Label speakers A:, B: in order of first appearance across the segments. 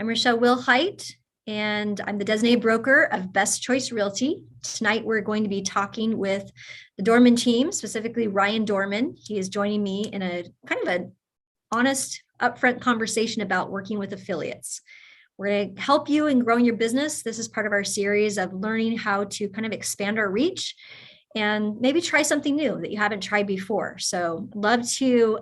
A: I'm Rochelle Wilhite, and I'm the designated broker of Best Choice Realty. Tonight, we're going to be talking with the Dorman team, specifically Ryan Dorman. He is joining me in a kind of an honest, upfront conversation about working with affiliates. We're going to help you in growing your business. This is part of our series of learning how to kind of expand our reach and maybe try something new that you haven't tried before. So love to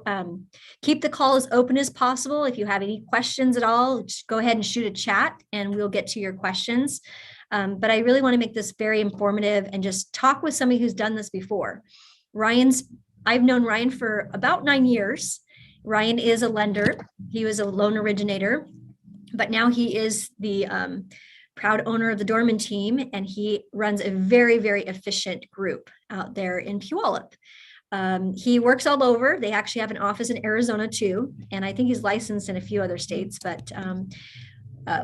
A: keep the call as open as possible. If you have any questions at all, just go ahead and shoot a chat and we'll get to your questions. But I really want to make this very informative and just talk with somebody who's done this before. I've known Ryan for about 9 years. Ryan is a lender. He was a loan originator, but now he is the proud owner of the Dorman team, and he runs a very, very efficient group out there in Puyallup. He works all over. They actually have an office in Arizona too, and I think he's licensed in a few other states. But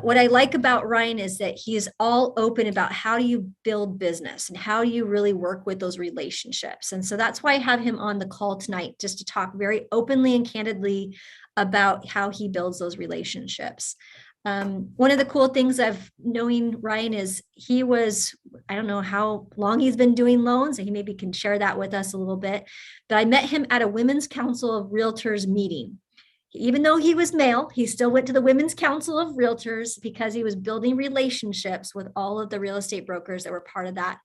A: what I like about Ryan is that he is all open about how do you build business and how do you really work with those relationships. And so that's why I have him on the call tonight, just to talk very openly and candidly about how he builds those relationships. One of the cool things of knowing Ryan is I don't know how long he's been doing loans, and he maybe can share that with us a little bit, but I met him at a Women's Council of Realtors meeting. Even though he was male, he still went to the Women's Council of Realtors because he was building relationships with all of the real estate brokers that were part of that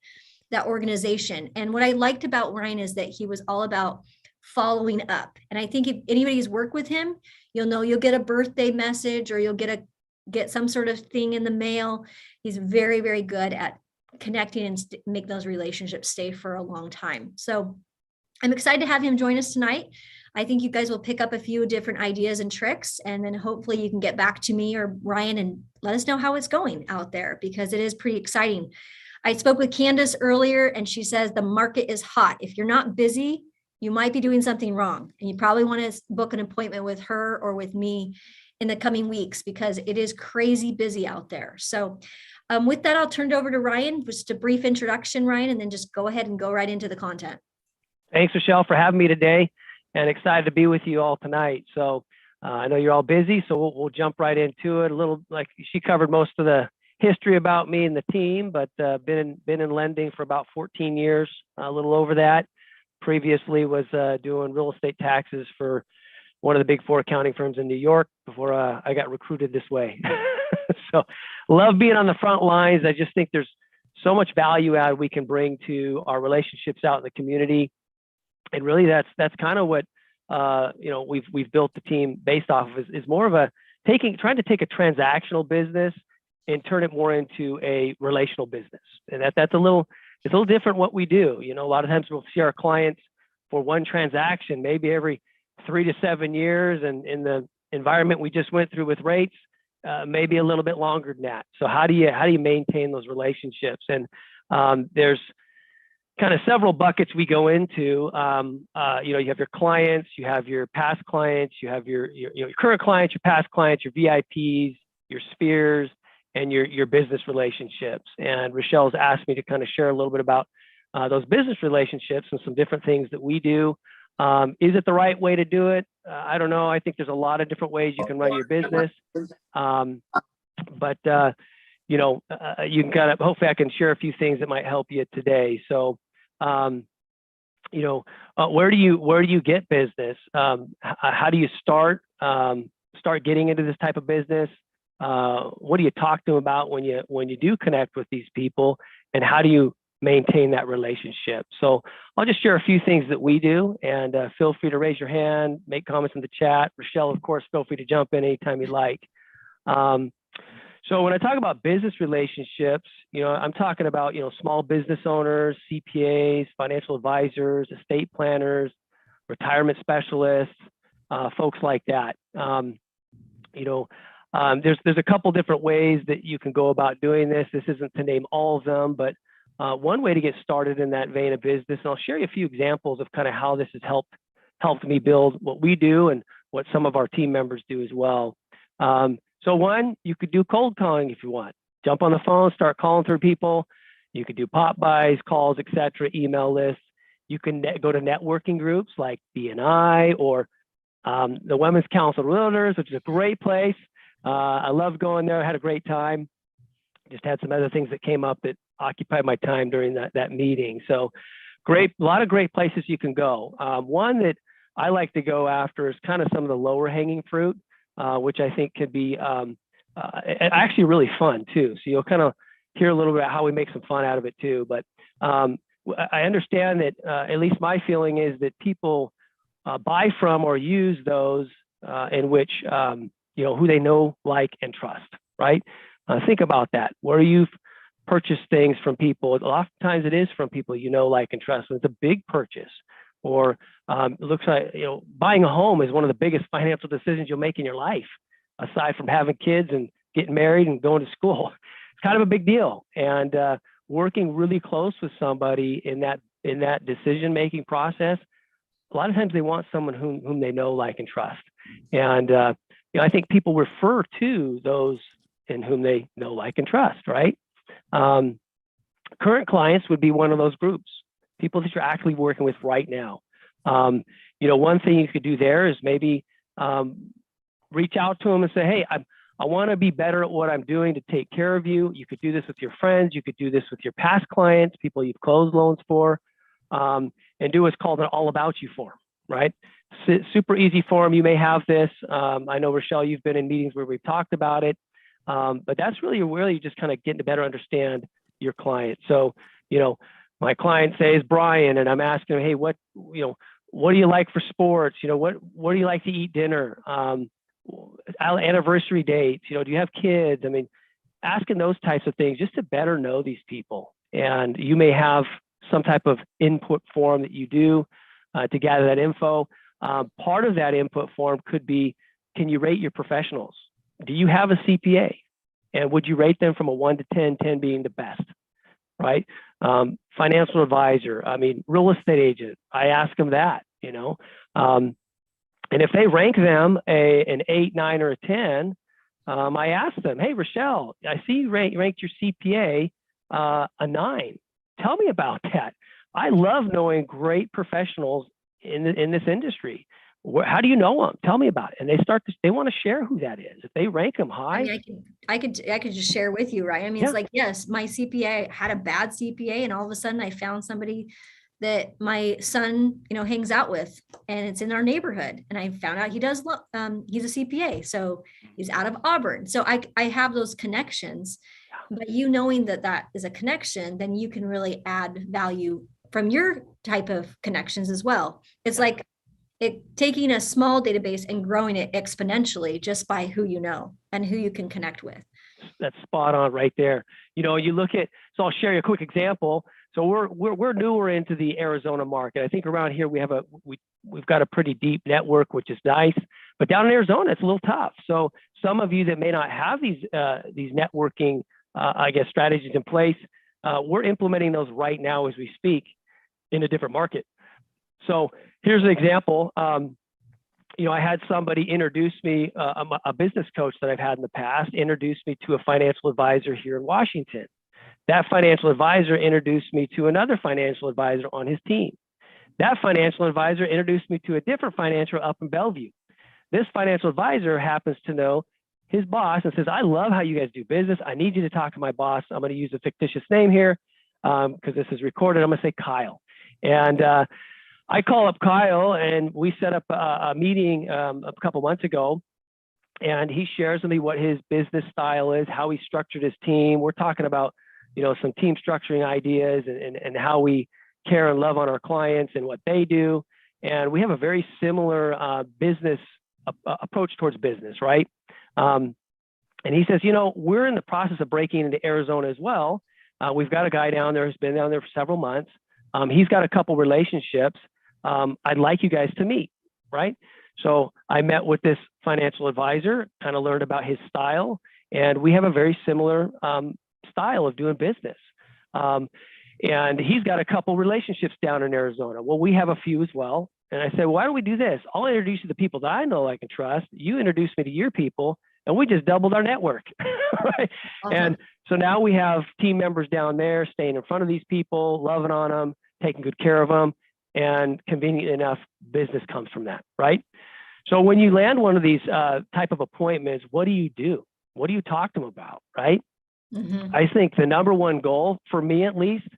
A: organization. And what I liked about Ryan is that he was all about following up. And I think if anybody's worked with him, you'll know you'll get a birthday message or you'll get some sort of thing in the mail. He's very, very good at connecting and make those relationships stay for a long time. So I'm excited to have him join us tonight. I think you guys will pick up a few different ideas and tricks, and then hopefully you can get back to me or Ryan and let us know how it's going out there, because it is pretty exciting. I spoke with Candace earlier, and she says the market is hot. If you're not busy, you might be doing something wrong, and you probably want to book an appointment with her or with me in the coming weeks, because it is crazy busy out there. So with that, I'll turn it over to Ryan, just a brief introduction, Ryan, and then just go ahead and go right into the content.
B: Thanks, Rochelle, for having me today, and excited to be with you all tonight. So I know you're all busy, so we'll jump right into it. A little, like she covered most of the history about me and the team, but been in lending for about 14 years, a little over that. Previously was doing real estate taxes for one of the big four accounting firms in New York before I got recruited this way. So love being on the front lines. I just think there's so much value add we can bring to our relationships out in the community. And really that's kind of what we've built the team based off of, is more of trying to take a transactional business and turn it more into a relational business. And it's a little different what we do. You know, a lot of times we'll see our clients for one transaction, maybe every 3 to 7 years, and in the environment we just went through with rates, maybe a little bit longer than that. So how do you maintain those relationships? And there's kind of several buckets we go into. You have your clients, you have your past clients, you have your current clients, your past clients, your VIPs, your spheres, and your business relationships. And Rochelle's asked me to kind of share a little bit about those business relationships and some different things that we do. Is it the right way to do it? I don't know. I think there's a lot of different ways you can run your business. But you can kind of, hopefully I can share a few things that might help you today. So, where do you get business? How do you start getting into this type of business? What do you talk to them about when you do connect with these people, and how do you maintain that relationship? So I'll just share a few things that we do, and feel free to raise your hand, make comments in the chat. Rochelle, of course, feel free to jump in anytime you like. So when I talk about business relationships, I'm talking about, small business owners, CPAs, financial advisors, estate planners, retirement specialists, folks like that. There's a couple different ways that you can go about doing this. This isn't to name all of them, but one way to get started in that vein of business, and I'll share you a few examples of kind of how this has helped me build what we do and what some of our team members do as well. So one, you could do cold calling if you want. Jump on the phone, start calling through people. You could do pop-bys, calls, etc., email lists. You can go to networking groups like BNI or the Women's Council of Realtors, which is a great place. I loved going there. I had a great time. Just had some other things that came up that occupied my time during that meeting. So great, a lot of great places you can go. One that I like to go after is kind of some of the lower hanging fruit, which I think could be actually really fun too. So you'll kind of hear a little bit about how we make some fun out of it too. But I understand that at least my feeling is that people buy from or use those in which who they know, like, and trust. Right? Think about that. Where you've purchased things from people, a lot of times it is from people you know, like, and trust. So it's a big purchase, or it looks like buying a home is one of the biggest financial decisions you'll make in your life, aside from having kids and getting married and going to school. It's kind of a big deal, and working really close with somebody in that decision-making process, a lot of times they want someone whom they know, like, and trust. And I think people refer to those in whom they know, like, and trust, right? Current clients would be one of those groups, people that you're actually working with right now. One thing you could do there is maybe reach out to them and say, hey, I want to be better at what I'm doing to take care of you. You could do this with your friends. You could do this with your past clients, people you've closed loans for, and do what's called an all about you form, right? Super easy form. You may have this. I know, Rochelle, you've been in meetings where we've talked about it, but that's really just kind of getting to better understand your client. So, my client says Brian, and I'm asking him, hey, what do you like for sports? What do you like to eat dinner? Anniversary dates, do you have kids? I mean, asking those types of things just to better know these people. And you may have some type of input form that you do to gather that info. Part of that input form could be, can you rate your professionals? Do you have a CPA? And would you rate them from a 1 to 10, 10 being the best, right? Financial advisor, real estate agent, I ask them that, and if they rank them an 8, 9, or a 10, I ask them, hey, Rochelle, I see you ranked your CPA a 9. Tell me about that. I love knowing great professionals in this industry. How do you know them? Tell me about it. And they want to share who that is. If they rank them high.
A: I could just share with you, right?
B: Yeah.
A: It's like, yes, my CPA had a bad CPA, and all of a sudden I found somebody that my son, hangs out with, and it's in our neighborhood. And I found out he's a CPA. So he's out of Auburn. So I have those connections, but knowing that is a connection, then you can really add value from your type of connections as well. It's like taking a small database and growing it exponentially just by who you know and who you can connect with.
B: That's spot on right there. You look at, so I'll share you a quick example. So we're newer into the Arizona market. I think around here we've got a pretty deep network, which is nice. But down in Arizona, it's a little tough. So some of you that may not have these networking, strategies in place, we're implementing those right now as we speak in a different market. So here's an example. I had somebody introduce me, a business coach that I've had in the past, introduce me to a financial advisor here in Washington. That financial advisor introduced me to another financial advisor on his team. That financial advisor introduced me to a different financial up in Bellevue. This financial advisor happens to know his boss and says, I love how you guys do business. I need you to talk to my boss. I'm going to use a fictitious name here because this is recorded. I'm going to say Kyle. And I call up Kyle, and we set up a meeting a couple months ago, and he shares with me what his business style is, how he structured his team. We're talking about, some team structuring ideas and how we care and love on our clients and what they do. And we have a very similar business approach towards business, right? And he says, we're in the process of breaking into Arizona as well. We've got a guy down there who's been down there for several months. He's got a couple relationships. I'd like you guys to meet, right? So I met with this financial advisor, kind of learned about his style, and we have a very similar style of doing business. And he's got a couple relationships down in Arizona. Well, we have a few as well. And I said, why don't we do this? I'll introduce you to the people that I know, I can trust. You introduce me to your people, and we just doubled our network, right?
A: Awesome.
B: And so now we have team members down there staying in front of these people, loving on them, taking good care of them. And convenient enough, business comes from that, right? So when you land one of these type of appointments, what do you do? What do you talk to them about, right? I think the number one goal, for me at least,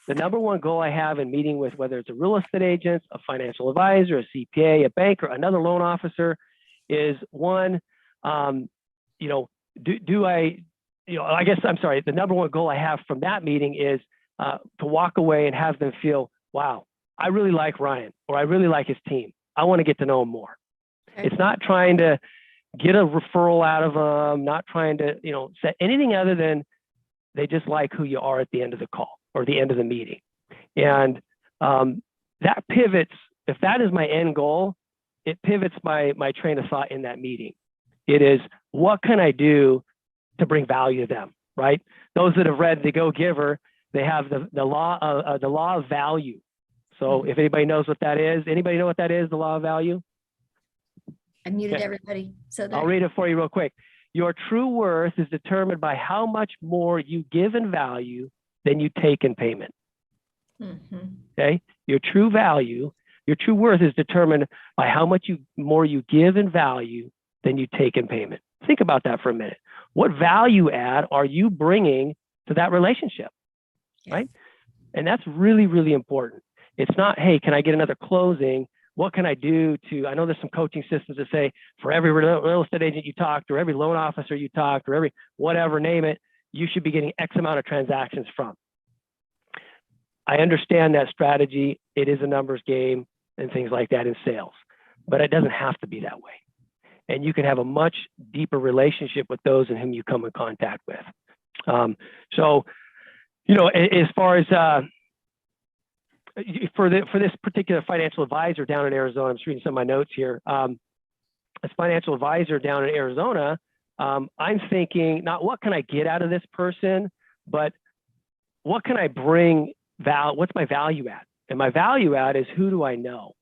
B: the number one goal I have in meeting with, whether it's a real estate agent, a financial advisor, a CPA, a banker, another loan officer, is one, the number one goal I have from that meeting is to walk away and have them feel, wow, I really like Ryan, or I really like his team. I want to get to know him more. Okay. It's not trying to get a referral out of them, not trying to, set anything other than they just like who you are at the end of the call or the end of the meeting. And that pivots, if that is my end goal, it pivots my train of thought in that meeting. It is, what can I do to bring value to them, right? Those that have read The Go-Giver, they have the law of value. So if anybody knows what that is, anybody know what that is, the law of value?
A: I muted everybody. So
B: I'll read it for you real quick. Your true worth is determined by how much more you give in value than you take in payment. Okay? Your true value, your true worth is determined by how much more you give in value than you take in payment. Think about that for a minute. What value add are you bringing to that relationship, right? And that's really, really important. It's not, hey, can I get another closing? What can I do I know there's some coaching systems that say for every real estate agent you talk to, or every loan officer you talk to, or every whatever, name it, you should be getting X amount of transactions from. I understand that strategy. It is a numbers game and things like that in sales, but it doesn't have to be that way. And you can have a much deeper relationship with those in whom you come in contact with. As far as, for this particular financial advisor down in Arizona, I'm just reading some of my notes here. As financial advisor down in Arizona, I'm thinking not what can I get out of this person, but what can I bring what's my value add? And my value add is, who do I know?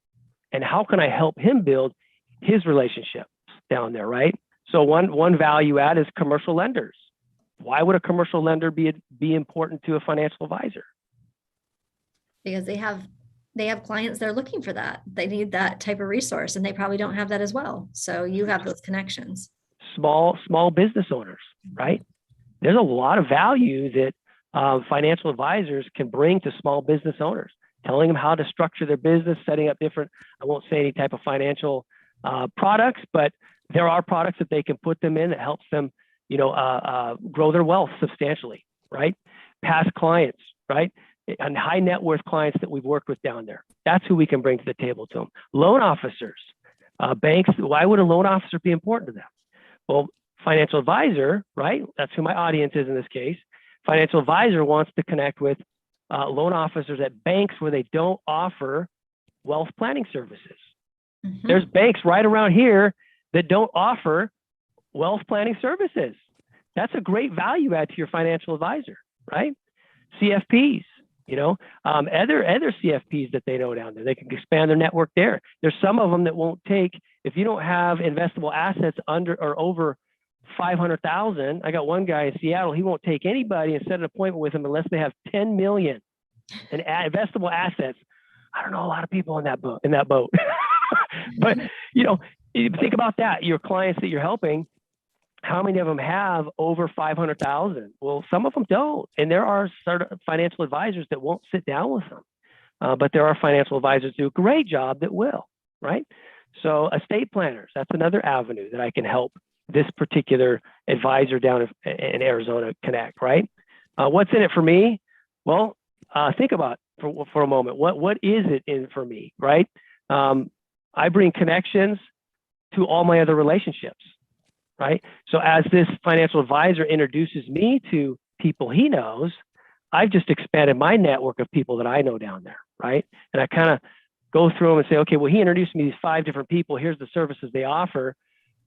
B: And how can I help him build his relationships down there, right? So one value add is commercial lenders. Why would a commercial lender be important to a financial advisor?
A: Because they have clients that are looking for that. They need that type of resource, and they probably don't have that as well. So you have those connections. Small
B: business owners, right? There's a lot of value that financial advisors can bring to small business owners, telling them how to structure their business, setting up different, I won't say any type of financial products, but there are products that they can put them in that helps them, grow their wealth substantially, right? Past clients, right? And high net worth clients that we've worked with down there. That's who we can bring to the table to them. Loan officers, banks, why would a loan officer be important to them? Well, financial advisor, right? That's who my audience is in this case. Financial advisor wants to connect with loan officers at banks where they don't offer wealth planning services. There's banks right around here that don't offer wealth planning services. That's a great value add to your financial advisor, right? CFPs, other CFPs that they know down there. They can expand their network there. There's some of them that won't take, if you don't have investable assets under or over 500,000. I got one guy in Seattle, he won't take anybody and set an appointment with him unless they have 10 million in investable assets. I don't know a lot of people in that boat. But, think about that. Your clients that you're helping, how many of them have over 500,000? Well, some of them don't. And there are certain financial advisors that won't sit down with them. But there are financial advisors who do a great job that will, right? So estate planners, that's another avenue that I can help this particular advisor down in Arizona connect, right? What's in it for me? Well, think about for a moment. What is it in for me, right? I bring connections to all my other relationships, right? So as this financial advisor introduces me to people he knows, I've just expanded my network of people that I know down there, right? And I kind of go through them and say, okay, well, he introduced me to these 5 different people. Here's the services they offer.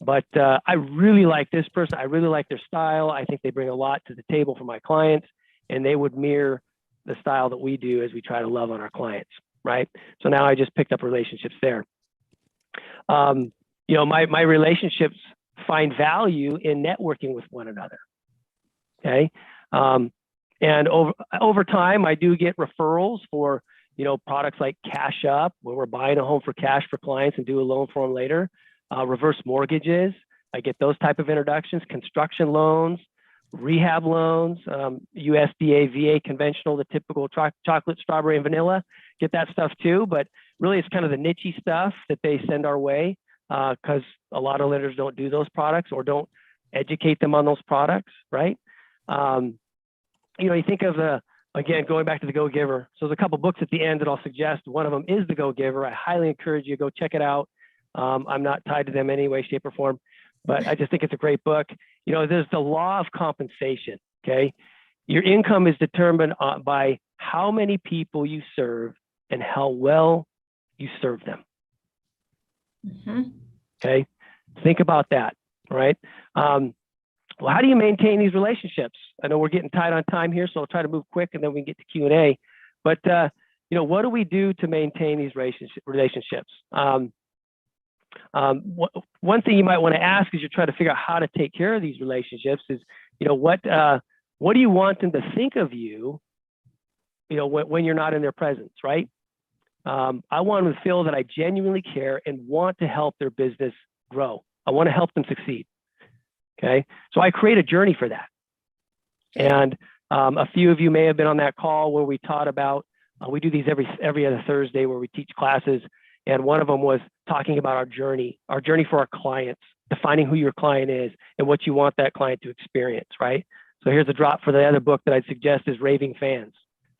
B: But I really like this person. I really like their style. I think they bring a lot to the table for my clients, and they would mirror the style that we do as we try to love on our clients, right? So now I just picked up relationships there. My relationships find value in networking with one another, okay? And over time, I do get referrals for, products like Cash Up, where we're buying a home for cash for clients and do a loan for them later. reverse mortgages. I get those type of introductions, construction loans, rehab loans, USDA, VA conventional, the typical chocolate, strawberry, and vanilla. Get that stuff too, but really it's kind of the niche stuff that they send our way because a lot of lenders don't do those products or don't educate them on those products, right? You think of again, going back to the Go-Giver. So there's a couple books at the end that I'll suggest. One of them is the Go-Giver. I highly encourage you to go check it out. I'm not tied to them in any way, shape, or form, but I just think it's a great book. There's the law of compensation, okay? Your income is determined by how many people you serve and how well you serve them.
A: Mm-hmm.
B: Okay, think about that, right? Well, how do you maintain these relationships? I know we're getting tight on time here, so I'll try to move quick and then we can get to Q&A. But, what do we do to maintain these relationships? One thing you might want to ask as you're trying to figure out how to take care of these relationships is, what do you want them to think of you, when you're not in their presence, right? I want them to feel that I genuinely care and want to help their business grow. I want to help them succeed. Okay, so I create a journey for that. And a few of you may have been on that call where we taught about, we do these every other Thursday where we teach classes. And one of them was talking about our journey for our clients, defining who your client is and what you want that client to experience, right? So here's a drop for the other book that I'd suggest is Raving Fans.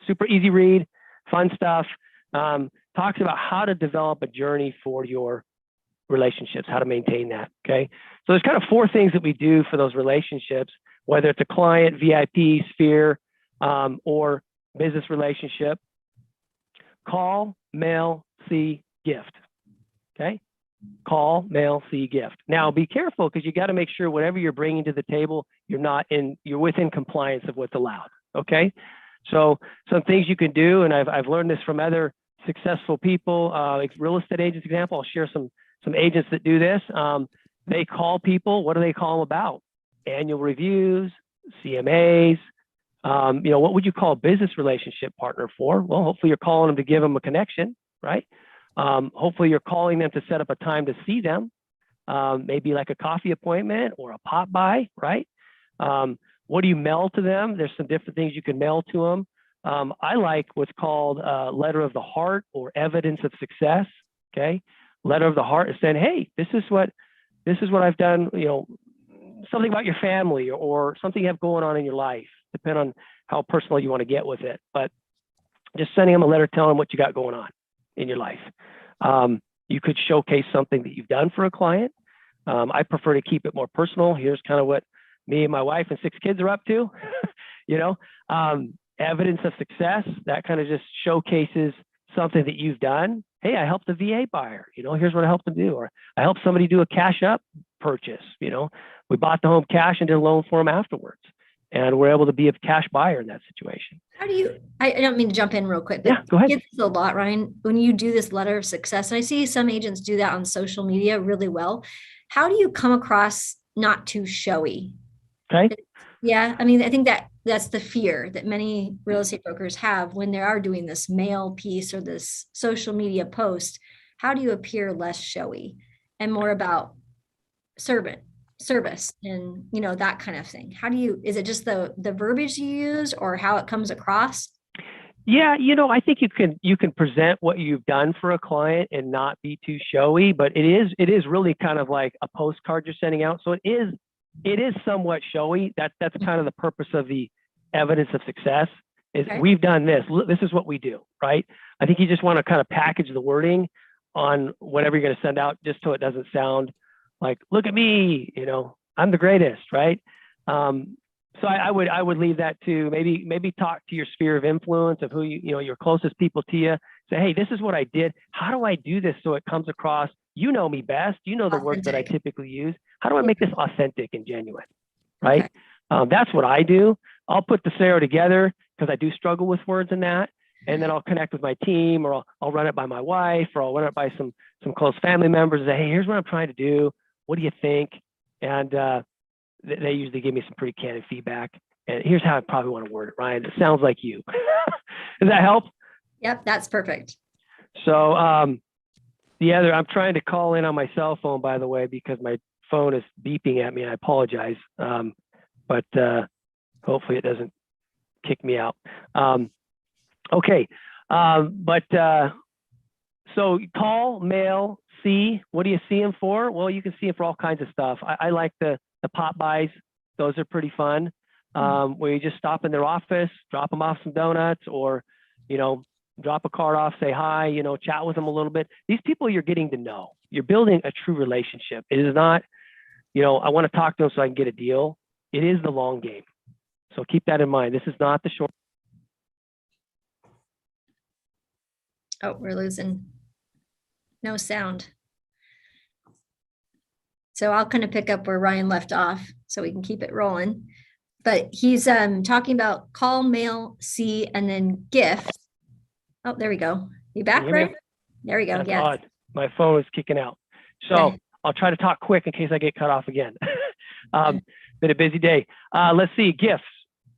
B: Super easy read, fun stuff. Talks about how to develop a journey for your relationships, how to maintain that, okay? So there's kind of 4 things that we do for those relationships, whether it's a client, VIP, sphere, or business relationship. Call, mail, see, gift, okay? Call, mail, see, gift. Now be careful because you got to make sure whatever you're bringing to the table, you're within compliance of what's allowed, okay? So some things you can do, and I've learned this from other successful people, like real estate agents example. I'll share some agents that do this. They call people. What do they call them about? Annual reviews, CMAs. What would you call a business relationship partner for? Well, hopefully you're calling them to give them a connection, right? Hopefully you're calling them to set up a time to see them, maybe like a coffee appointment or a pop by, right? What do you mail to them? There's some different things you can mail to them. I like what's called a letter of the heart or evidence of success, okay? Letter of the heart is saying, hey, this is what I've done, something about your family or something you have going on in your life, depending on how personal you want to get with it. But just sending them a letter telling them what you got going on in your life. You could showcase something that you've done for a client. I prefer to keep it more personal. Here's kind of what me and my wife and 6 kids are up to, evidence of success. That kind of just showcases something that you've done. Hey, I helped a VA buyer, here's what I helped them do. Or I helped somebody do a cash up purchase, we bought the home cash and did a loan for them afterwards. And we're able to be a cash buyer in that situation.
A: How do you, I don't mean to jump in real quick, but
B: yeah, go ahead.
A: It's a lot, Ryan, when you do this letter of success, and I see some agents do that on social media really well. How do you come across not too showy?
B: Okay.
A: Yeah. I mean, I think that's the fear that many real estate brokers have when they are doing this mail piece or this social media post. How do you appear less showy and more about service and, that kind of thing? Is it just the verbiage you use or how it comes across?
B: Yeah. I think you can present what you've done for a client and not be too showy, but it is really kind of like a postcard you're sending out. So it is somewhat showy. That's kind of the purpose of the evidence of success is okay. We've done this. This is what we do, right? I think you just want to kind of package the wording on whatever you're going to send out just so it doesn't sound like, look at me, I'm the greatest, right? So I would leave that to maybe talk to your sphere of influence of who your closest people to you. Say, hey, this is what I did. How do I do this so it comes across? You know me best. You know the words that I typically use. How do I make this authentic and genuine, right? Okay. That's what I do. I'll put the scenario together because I do struggle with words in that. And then I'll connect with my team or I'll run it by my wife or I'll run it by some close family members and say, hey, here's what I'm trying to do. What do you think? And they usually give me some pretty candid feedback. And here's how I probably want to word it, Ryan. It sounds like you. Does that help?
A: Yep, that's perfect.
B: So I'm trying to call in on my cell phone, by the way, because my phone is beeping at me. I apologize. But hopefully it doesn't kick me out. Okay. So call, mail, see. What do you see them for? Well, you can see them for all kinds of stuff. I like the pop buys. Those are pretty fun. Where you just stop in their office, drop them off some donuts, or, drop a card off, say hi, chat with them a little bit. These people you're getting to know. You're building a true relationship. It is not, I want to talk to them so I can get a deal. It is the long game. So keep that in mind. This is not the short.
A: Oh, we're losing no sound. So I'll kind of pick up where Ryan left off so we can keep it rolling. But he's talking about call, mail, see, and then gift. Oh, there we go. You back, Ryan? There we go.
B: That's
A: yes.
B: Odd. My phone is kicking out. So
A: Okay.
B: I'll try to talk quick in case I get cut off again. Been a busy day. Let's see, gifts.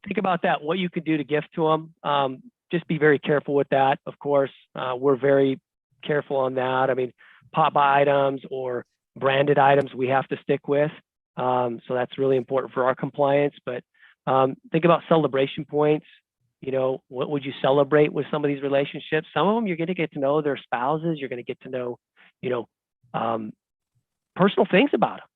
B: Think about that, what you could do to gift to them. Just be very careful with that, of course. We're very careful on that. I mean, pop-by items or branded items we have to stick with. So that's really important for our compliance. But think about celebration points. What would you celebrate with some of these relationships? Some of them you're going to get to know their spouses. You're going to get to know, personal things about them.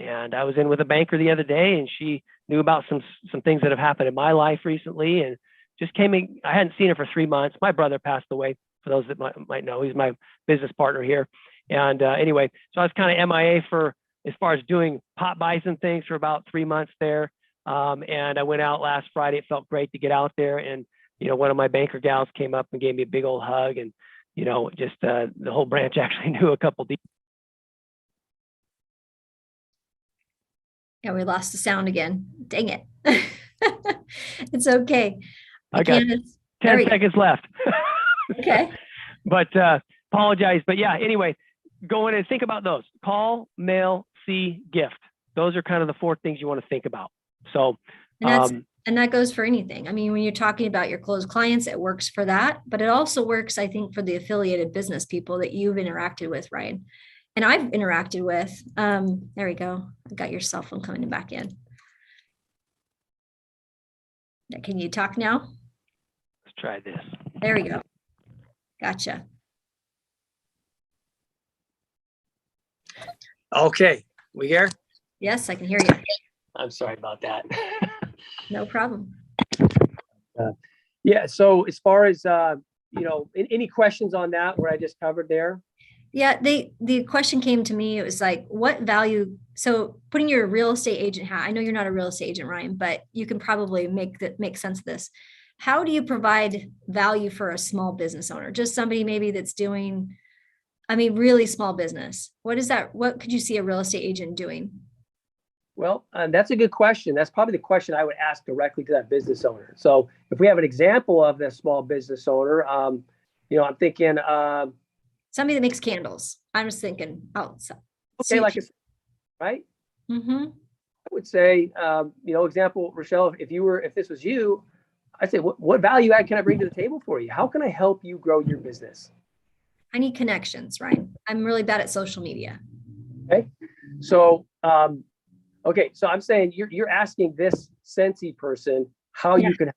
B: And I was in with a banker the other day, and she knew about some things that have happened in my life recently, and just came in. I hadn't seen her for 3 months. My brother passed away. For those that might know, he's my business partner here. And anyway, so I was kind of MIA for as far as doing pop buys and things for about 3 months there. And I went out last Friday. It felt great to get out there. And, one of my banker gals came up and gave me a big old hug. And, just the whole branch actually knew a couple of
A: Yeah, we lost the sound again. Dang it. It's okay.
B: I got 10 seconds left.
A: Okay.
B: But apologize. But yeah, anyway, go in and think about those. Call, mail, see, gift. Those are kind of the 4 things you want to think about. So,
A: and that goes for anything. I mean, when you're talking about your closed clients, it works for that, but it also works, I think, for the affiliated business people that you've interacted with, Ryan. And I've interacted with. There we go. I got your cell phone coming back in. Can you talk now?
B: Let's try this.
A: There we go. Gotcha.
C: Okay, we here?
A: Yes, I can hear you.
B: I'm sorry about that.
A: No problem.
C: Yeah, so as far as, any questions on that where I just covered there?
A: Yeah, the question came to me. It was like, what value? So putting your real estate agent hat, I know you're not a real estate agent, Ryan, but you can probably make sense of this. How do you provide value for a small business owner? Just somebody maybe that's doing, really small business. What is that? What could you see a real estate agent doing?
C: Well, that's a good question. That's probably the question I would ask directly to that business owner. So if we have an example of the small business owner, I'm thinking,
A: somebody that makes candles. I'm just thinking outside.
C: Okay, like right?
A: Mm-hmm.
C: I would say, example, Rochelle, if this was you, I'd say, what value add can I bring to the table for you? How can I help you grow your business?
A: I need connections, Ryan. I'm really bad at social media.
C: Okay. So, so I'm saying you're asking this Sensi person how you can,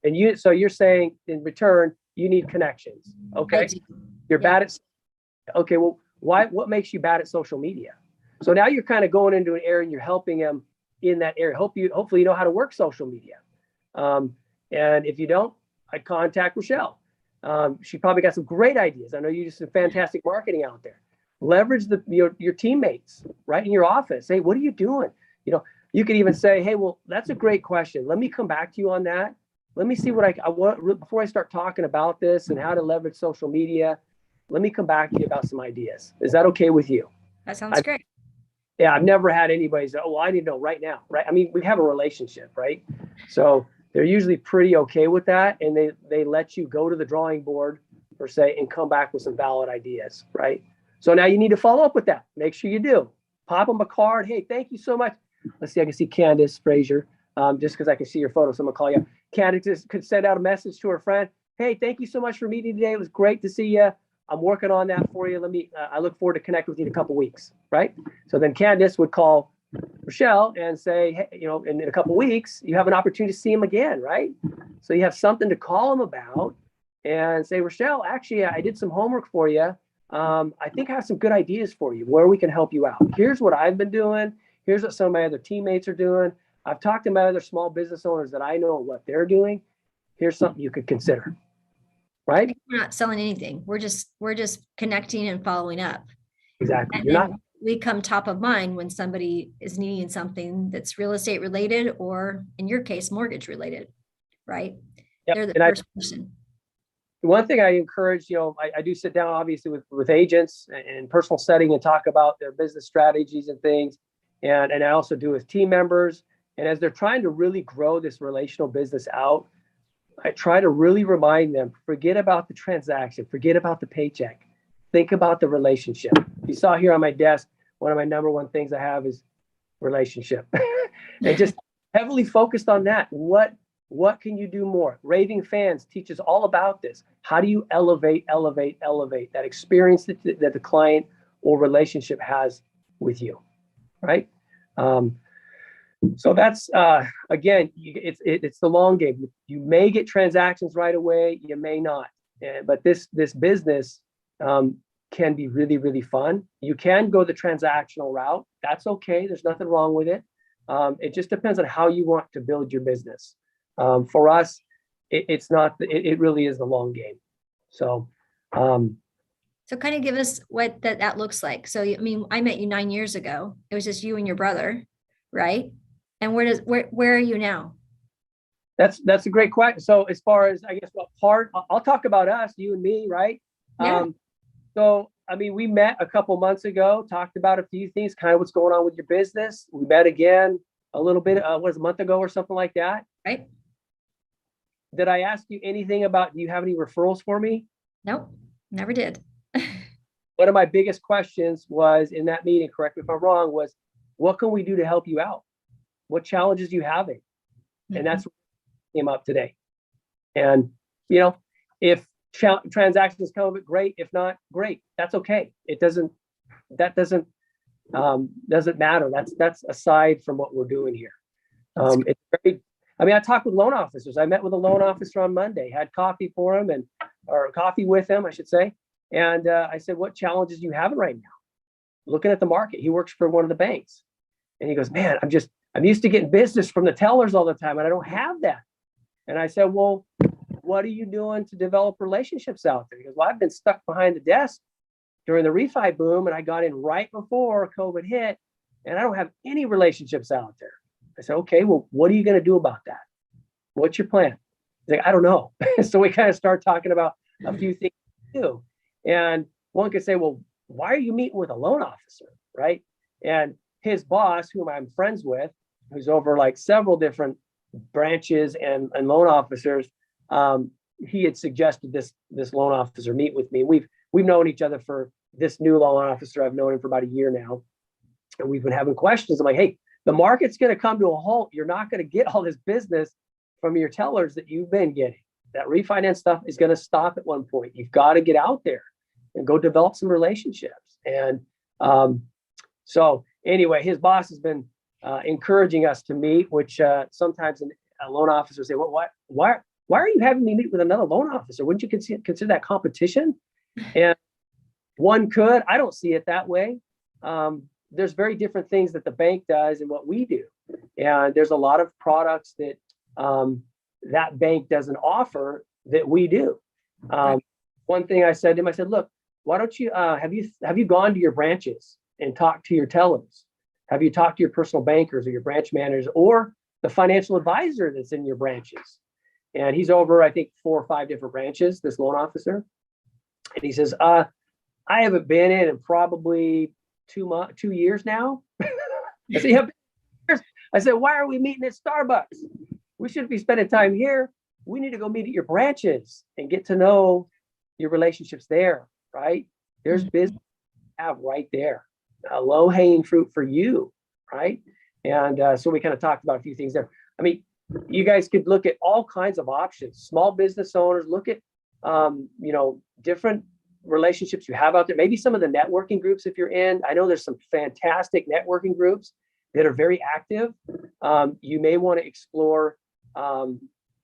C: and you're saying in return, you need connections. Okay. You're bad at, okay, well, what makes you bad at social media? So now you're kind of going into an area and you're helping them in that area. Hopefully you know how to work social media. And if you don't, I contact Rochelle. She probably got some great ideas. I know you do some fantastic marketing out there. Leverage your teammates right in your office. Hey, what are you doing? You could even say, hey, well, that's a great question. Let me come back to you on that. Let me see what I want before I start talking about this and how to leverage social media. Let me come back to you about some ideas. Is that okay with you?
A: That sounds great.
C: Yeah, I've never had anybody say, oh, well, I need to know right now, right? I mean, we have a relationship, right? So they're usually pretty okay with that. And they let you go to the drawing board per se and come back with some valid ideas, right? So now you need to follow up with that. Make sure you do. Pop them a card. Hey, thank you so much. Let's see, I can see Candace Frazier, just because I can see your photo. Someone call you. Candace could send out a message to her friend. Hey, thank you so much for meeting today. It was great to see you. I'm working on that for you. I look forward to connect with you in a couple weeks, right? So then Candace would call Rochelle and say, hey, in a couple weeks, you have an opportunity to see him again, right? So you have something to call him about and say, Rochelle, actually, I did some homework for you. I think I have some good ideas for you where we can help you out. Here's what I've been doing. Here's what some of my other teammates are doing. I've talked to my other small business owners that I know what they're doing. Here's something you could consider, right?
A: We're not selling anything. We're just connecting and following up.
C: Exactly.
A: And we come top of mind when somebody is needing something that's real estate related, or in your case, mortgage related, right?
C: Yep.
A: They're the first person.
C: One thing I encourage, I do sit down obviously with agents in personal setting and talk about their business strategies and things. And I also do with team members. And as they're trying to really grow this relational business out, I try to really remind them, forget about the transaction, forget about the paycheck. Think about the relationship. You saw here on my desk, one of my number one things I have is relationship. And just heavily focused on that. What can you do more? Raving Fans teaches all about this. How do you elevate that experience that the client or relationship has with you, right? So that's, again, it's the long game. You may get transactions right away, you may not. But this business can be really, really fun. You can go the transactional route. That's okay. There's nothing wrong with it. It just depends on how you want to build your business. For us, it's not, it really is the long game. So,
A: so kind of give us what that looks like. So, I mean, I met you 9 years ago. It was just you and your brother, right? And where are you now?
C: That's a great question. So as far as, I guess, what part, I'll talk about us, you and me, right?
A: Yeah.
C: So, I mean, we met a couple months ago, talked about a few things, kind of what's going on with your business. We met again a little bit, was a month ago or something like that.
A: Right.
C: Did I ask you anything about, do you have any referrals for me?
A: Nope, never did.
C: One of my biggest questions was in that meeting, correct me if I'm wrong, was what can we do to help you out? What challenges are you having? And that's what came up today. And, if transactions come of it, great. If not, great. That's okay. That doesn't matter. That's aside from what we're doing here. It's very, I talked with loan officers. I met with a loan officer on Monday, had coffee for him or coffee with him, I should say. And I said, what challenges are you having right now? Looking at the market. He works for one of the banks. And he goes, man, I'm used to getting business from the tellers all the time, and I don't have that. And I said, well, what are you doing to develop relationships out there? He goes, well, I've been stuck behind the desk during the refi boom, and I got in right before COVID hit, and I don't have any relationships out there. I said, okay, well, what are you going to do about that? What's your plan? He's like, I don't know. So we kind of start talking about a few things to do. And one could say, well, why are you meeting with a loan officer, right? And his boss, whom I'm friends with, who's over like several different branches and loan officers, he had suggested this loan officer meet with me. We've known each other for this new loan officer. I've known him for about a year now, and we've been having questions. I'm like, hey, the market's going to come to a halt. You're not going to get all this business from your tellers that you've been getting. That refinance stuff is going to stop at one point. You've got to get out there and go develop some relationships. And so anyway, his boss has been encouraging us to meet, which sometimes a loan officer say, well, why are you having me meet with another loan officer? Wouldn't you consider that competition? And one could. I don't see it that way. There's very different things that the bank does and what we do. And there's a lot of products that that bank doesn't offer that we do. One thing I said to him, I said, look, why don't you, have you gone to your branches and talked to your tellers? Have you talked to your personal bankers or your branch managers or the financial advisor that's in your branches? And he's over, I think, 4 or 5 different branches, this loan officer. And he says, I haven't been in probably 2 years now. I said, yeah, I said, why are we meeting at Starbucks? We shouldn't be spending time here. We need to go meet at your branches and get to know your relationships there, right? There's business to have right there, a low-hanging fruit for you, right? And so we kind of talked about a few things there. I mean, you guys could look at all kinds of options. Small business owners, look at, different relationships you have out there, maybe some of the networking groups if you're in. I know there's some fantastic networking groups that are very active. You may want to explore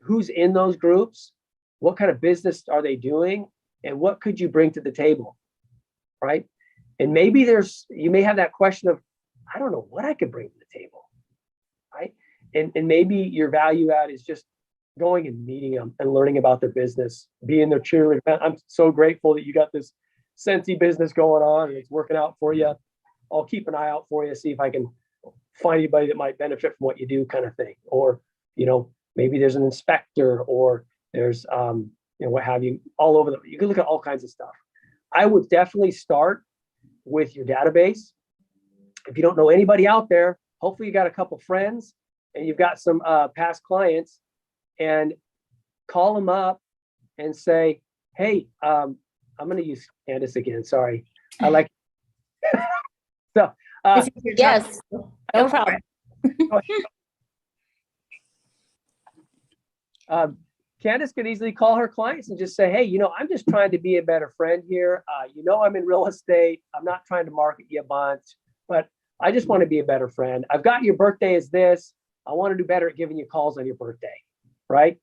C: who's in those groups, what kind of business are they doing, and what could you bring to the table, right? And maybe you may have that question of, I don't know what I could bring to the table, right? And maybe your value add is just going and meeting them and learning about their business, being their cheerleader. I'm so grateful that you got this Scentsy business going on and it's working out for you. I'll keep an eye out for you, see if I can find anybody that might benefit from what you do, kind of thing. Or, maybe there's an inspector, or there's, what have you, all over you can look at all kinds of stuff. I would definitely start with your database. If you don't know anybody out there, hopefully you got a couple friends and you've got some past clients, and call them up and say, hey, I'm going to use Candace again. Sorry. I like, so,
D: yes, no problem.
C: Candace could easily call her clients and just say, hey, I'm just trying to be a better friend here. I'm in real estate. I'm not trying to market you a bunch, but I just want to be a better friend. I've got your birthday as this. I want to do better at giving you calls on your birthday, right?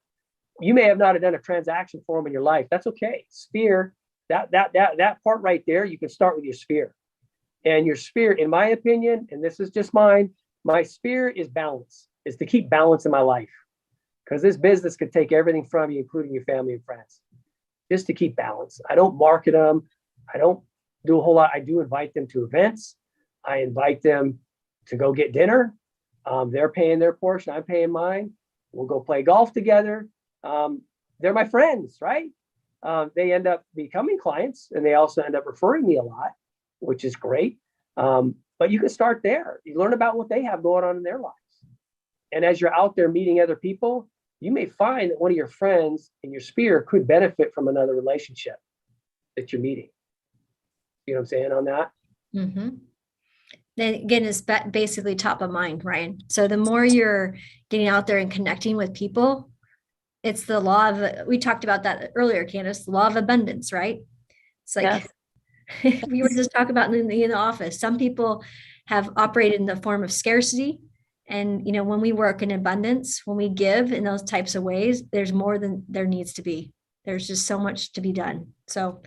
C: You may have not have done a transaction for them in your life. That's okay. Sphere, that part right there, you can start with your sphere. And your sphere, in my opinion, and this is just mine, my sphere is balance, is to keep balance in my life. Because this business could take everything from you, including your family and friends, just to keep balance. I don't market them. I don't do a whole lot. I do invite them to events. I invite them to go get dinner. They're paying their portion. I'm paying mine. We'll go play golf together. They're my friends, right? They end up becoming clients, and they also end up referring me a lot, which is great. But you can start there. You learn about what they have going on in their lives. And as you're out there meeting other people, you may find that one of your friends in your sphere could benefit from another relationship that you're meeting. You know what I'm saying on that?
A: Mm-hmm. Then again, it's basically top of mind, Ryan. So the more you're getting out there and connecting with people, it's the law of, we talked about that earlier, Candace, the law of abundance, right? It's like, yes. We were just talking about in the office, some people have operated in the form of scarcity. And, when we work in abundance, when we give in those types of ways, there's more than there needs to be. There's just so much to be done. So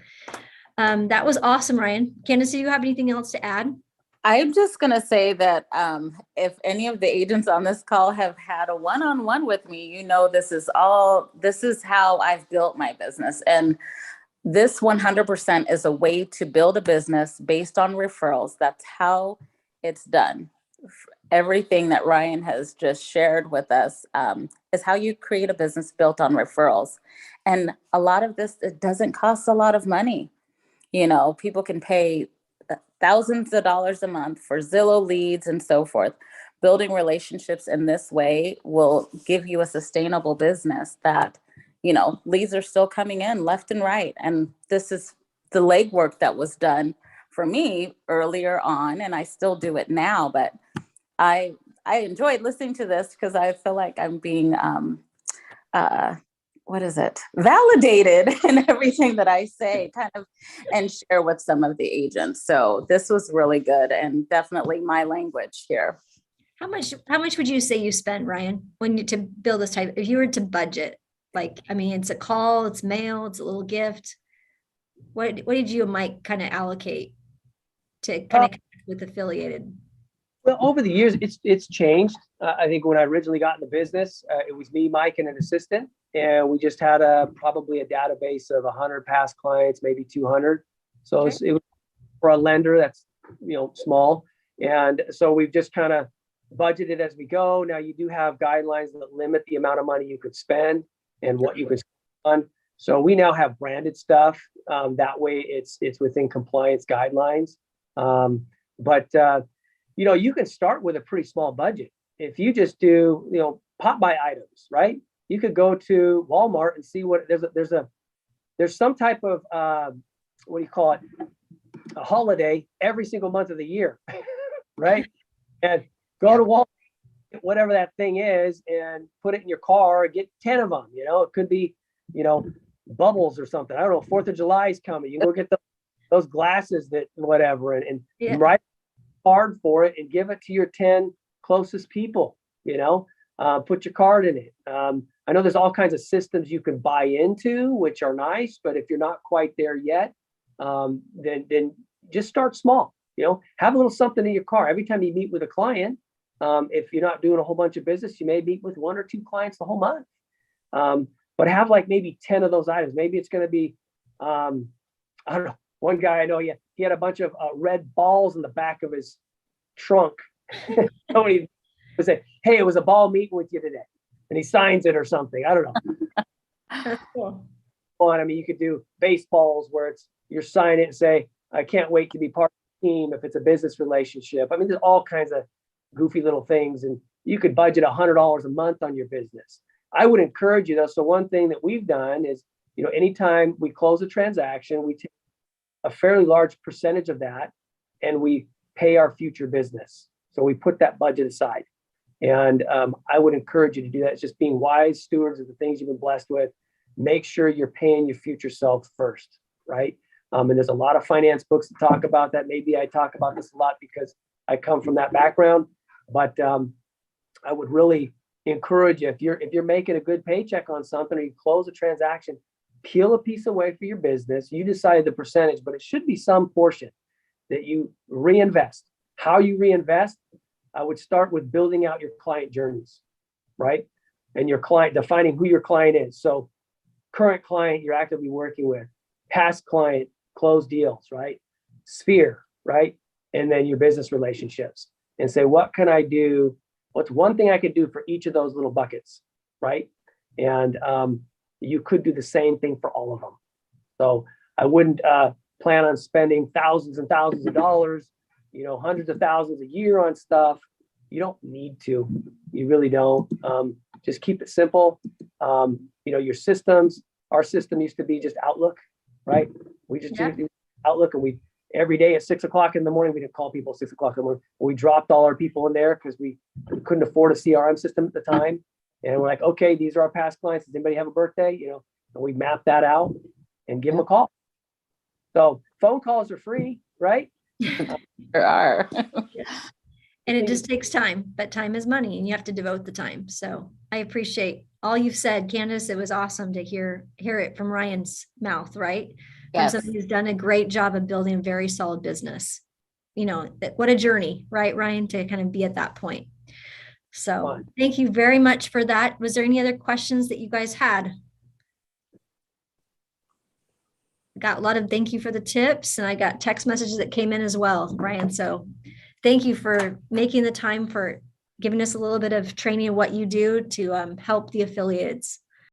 A: that was awesome, Ryan. Candace, do you have anything else to add?
D: I'm just going to say that if any of the agents on this call have had a one-on-one with me, this is how I've built my business. And this 100% is a way to build a business based on referrals. That's how it's done. Everything that Ryan has just shared with us is how you create a business built on referrals. And a lot of this, it doesn't cost a lot of money. People can pay thousands of dollars a month for Zillow leads and so forth. Building relationships in this way will give you a sustainable business that, leads are still coming in left and right. And this is the legwork that was done for me earlier on, and I still do it now, but I enjoyed listening to this because I feel like I'm being, validated in everything that I say, kind of, and share with some of the agents. So this was really good, and definitely my language here.
A: How much would you say you spent, Ryan, to build this type? If you were to budget, it's a call, it's mail, it's a little gift. What did you and Mike kind of allocate to connect with affiliated?
C: Well, over the years, it's changed. I think when I originally got in the business, it was me, Mike, and an assistant, and we just had probably a database of 100 past clients, maybe 200. So okay. It was for a lender that's small, and so we've just kind of budgeted as we go. Now you do have guidelines that limit the amount of money you could spend and what you could spend on. So we now have branded stuff. That way, it's within compliance guidelines. But you can start with a pretty small budget. If you just do, pop by items, right? You could go to Walmart and see what there's some type of, what do you call it? A holiday every single month of the year, right? And go to Walmart, whatever that thing is, and put it in your car, get 10 of them, it could be, bubbles or something. I don't know, 4th of July is coming. You can go get those glasses that whatever and write hard for it and give it to your 10 closest people, put your card in it. I know there's all kinds of systems you can buy into, which are nice, but if you're not quite there yet, then just start small, have a little something in your car. Every time you meet with a client, if you're not doing a whole bunch of business, you may meet with 1 or 2 clients the whole month. But have like maybe 10 of those items. Maybe it's going to be, I don't know. One guy I know, he had a bunch of red balls in the back of his trunk. Tony would say, "Hey, it was a ball meeting with you today," and he signs it or something. I don't know.
A: That's cool.
C: Well, I mean, you could do baseballs where you're signing it and say, "I can't wait to be part of the team." If it's a business relationship, I mean, there's all kinds of goofy little things, and you could budget $100 a month on your business. I would encourage you though. So one thing that we've done is, anytime we close a transaction, we take a fairly large percentage of that and we pay our future business. So we put that budget aside. And I would encourage you to do that. It's just being wise stewards of the things you've been blessed with. Make sure you're paying your future self first, right? And there's a lot of finance books that talk about that. Maybe I talk about this a lot because I come from that background, but I would really encourage you, if you're making a good paycheck on something or you close a transaction, peel a piece away for your business. You decide the percentage, but it should be some portion that you reinvest. How you reinvest, I would start with building out your client journeys, right? And your client, defining who your client is. So current client you're actively working with, past client, closed deals, right? Sphere, right? And then your business relationships. And say, what can I do? What's one thing I could do for each of those little buckets, right? And you could do the same thing for all of them. So I wouldn't plan on spending thousands and thousands of dollars, hundreds of thousands a year on stuff. You don't need to. You really don't. Just keep it simple. Your systems. Our system used to be just Outlook, right? We just did Outlook, and every day at 6 o'clock in the morning, we didn't call people at 6 o'clock in the morning. We dropped all our people in there because we couldn't afford a CRM system at the time. And we're like, okay, these are our past clients. Does anybody have a birthday? And we map that out and give them a call. So phone calls are free, right?
D: There are.
A: And it just takes time, but time is money and you have to devote the time. So I appreciate all you've said, Candace. It was awesome to hear it from Ryan's mouth, right?
D: Yes.
A: From somebody who's done a great job of building a very solid business. What a journey, right, Ryan, to kind of be at that point. So thank you very much for that. Was there any other questions that you guys had? Got a lot of thank you for the tips, and I got text messages that came in as well, Ryan. So thank you for making the time, for giving us a little bit of training of what you do to help the affiliates.